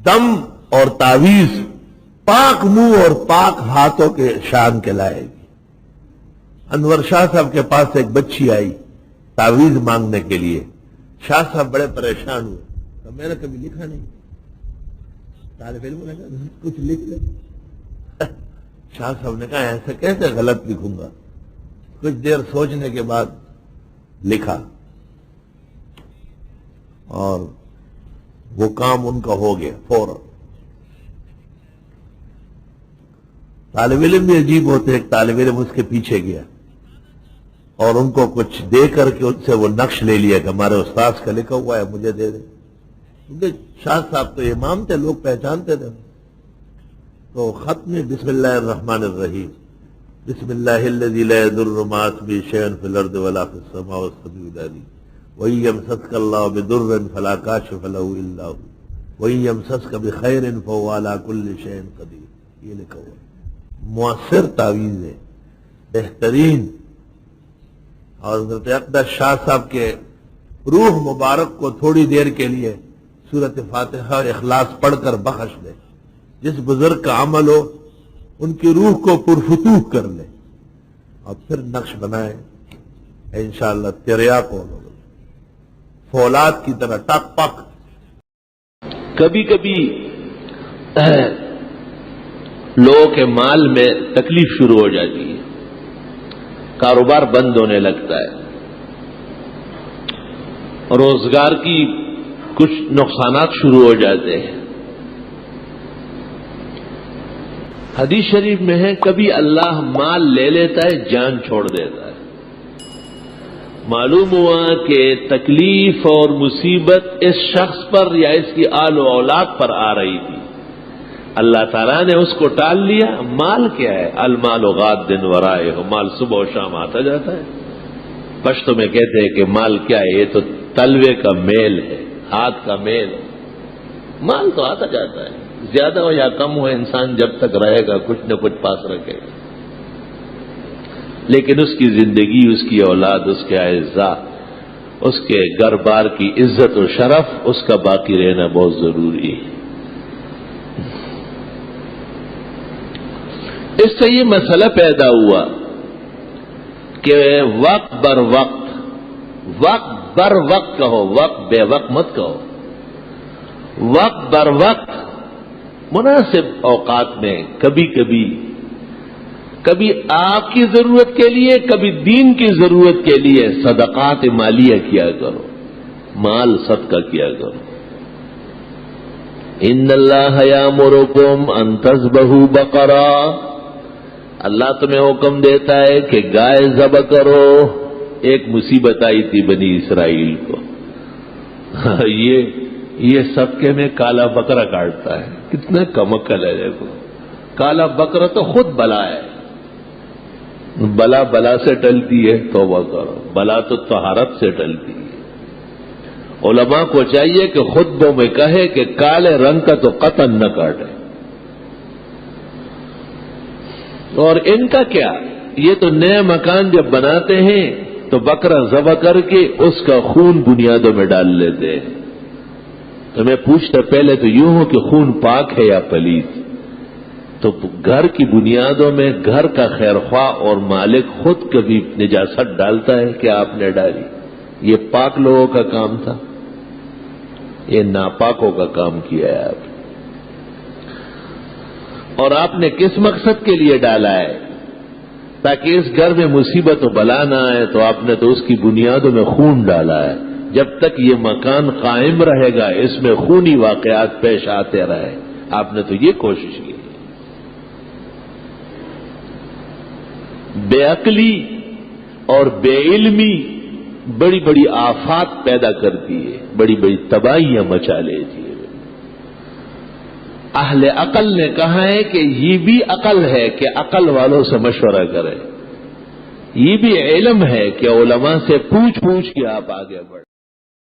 دم اور تعویذ پاک منہ اور پاک ہاتھوں کے شان کے لائے گی۔ انور شاہ صاحب کے پاس ایک بچی آئی تعویذ مانگنے کے لیے۔ شاہ صاحب بڑے پریشان ہوئے، تو میں نے کبھی لکھا نہیں۔ طالب علم نے کہا کچھ لکھ لے۔ شاہ صاحب نے کہا ایسے کیسے غلط لکھوں گا؟ کچھ دیر سوچنے کے بعد لکھا اور وہ کام ان کا ہو گیا فوراً۔ طالب علم بھی عجیب ہوتے، ایک طالب علم اس کے پیچھے گیا اور ان کو کچھ دے کر کے ان سے وہ نقش لے لیا کہ ہمارے استاذ کا لکھا ہوا ہے، مجھے دے دیں۔ کیونکہ شاہ صاحب تو امام تھے، لوگ پہچانتے تھے۔ تو خط میں بسم اللہ الرحمن الرحیم، بسم اللہ الذی لا یضر مع اسمہ شیء فی الارض ولا فی السماء والسمیع العلیم، وَإِن يَمْسَسْكَ اللَّهُ بِضُرٍّ فَلَا كَاشِفَ لَهُ إِلَّا هُوَ وَإِن يَمْسَسْكَ بِخَيْرٍ فَهُوَ عَلَى كُلِّ شَيْءٍ قَدِيرٌ۔ یہ لکھا ہوا ہے۔ مؤثر تعویذ ہے، بہترین۔ اور حضرت اقدس شاہ صاحب کے روح مبارک کو تھوڑی دیر کے لیے سورۃ فاتحہ اور اخلاص پڑھ کر بخش دے۔ جس بزرگ کا عمل ہو ان کی روح کو پرفتوح کر لے اور پھر نقش بنائے، انشاءاللہ تیریا کو فولاد کی طرح ٹک پک۔ کبھی کبھی لوگوں کے مال میں تکلیف شروع ہو جاتی ہے، کاروبار بند ہونے لگتا ہے، روزگار کی کچھ نقصانات شروع ہو جاتے ہیں۔ حدیث شریف میں ہے کبھی اللہ مال لے لیتا ہے، جان چھوڑ دیتا ہے۔ معلوم ہوا کہ تکلیف اور مصیبت اس شخص پر یا اس کی آل و اولاد پر آ رہی تھی، اللہ تعالیٰ نے اس کو ٹال لیا۔ مال کیا ہے؟ المال غاد دن ورائے ہو، مال صبح و شام آتا جاتا ہے۔ پشتو میں کہتے ہیں کہ مال کیا ہے؟ یہ تو تلوے کا میل ہے، ہاتھ کا میل ہے۔ مال تو آتا جاتا ہے، زیادہ ہو یا کم ہو، انسان جب تک رہے گا کچھ نہ کچھ پاس رکھے گا، لیکن اس کی زندگی، اس کی اولاد، اس کے اعزاء، اس کے گھر بار کی عزت و شرف، اس کا باقی رہنا بہت ضروری ہے۔ اس سے یہ مسئلہ پیدا ہوا کہ وقت بر وقت، وقت بر وقت کہو، وقت بے وقت مت کہو۔ وقت بر وقت مناسب اوقات میں کبھی آپ کی ضرورت کے لیے، کبھی دین کی ضرورت کے لیے صدقات مالیہ کیا کرو، مال صدقہ کیا کرو۔ ان اللہ یامرکم ان تذبحوا بقرہ، اللہ تمہیں حکم دیتا ہے کہ گائے ذبح کرو۔ ایک مصیبت آئی تھی بنی اسرائیل کو، یہ صدقے میں کالا بکرا کاٹتا ہے، کتنا کم عقل ہے۔ دیکھو، کالا بکرا تو خود بلا ہے، بلا سے ٹلتی ہے، توبہ کرو، بلا تو طہارت سے ٹلتی ہے۔ علماء کو چاہیے کہ خطبوں میں کہے کہ کالے رنگ کا تو قطن نہ کاٹے۔ اور ان کا کیا، یہ تو نئے مکان جب بناتے ہیں تو بکرا ذبح کر کے اس کا خون بنیادوں میں ڈال لیتے ہیں۔ تو میں پوچھتا پہلے تو یوں ہو کہ خون پاک ہے یا پلیت؟ تو گھر کی بنیادوں میں گھر کا خیر خواہ اور مالک خود کبھی نجاست ڈالتا ہے کہ آپ نے ڈالی؟ یہ پاک لوگوں کا کام تھا، یہ ناپاکوں کا کام کیا ہے آپ۔ اور آپ نے کس مقصد کے لیے ڈالا ہے؟ تاکہ اس گھر میں مصیبت و بلا نہ آئے، تو آپ نے تو اس کی بنیادوں میں خون ڈالا ہے۔ جب تک یہ مکان قائم رہے گا، اس میں خونی واقعات پیش آتے رہے، آپ نے تو یہ کوشش کی۔ بے عقلی اور بے علمی بڑی بڑی آفات پیدا کرتی ہے، بڑی بڑی تباہیاں مچا لیتی ہے۔ اہل عقل نے کہا ہے کہ یہ بھی عقل ہے کہ عقل والوں سے مشورہ کرے، یہ بھی علم ہے کہ علماء سے پوچھ کے آپ آگے بڑھیں۔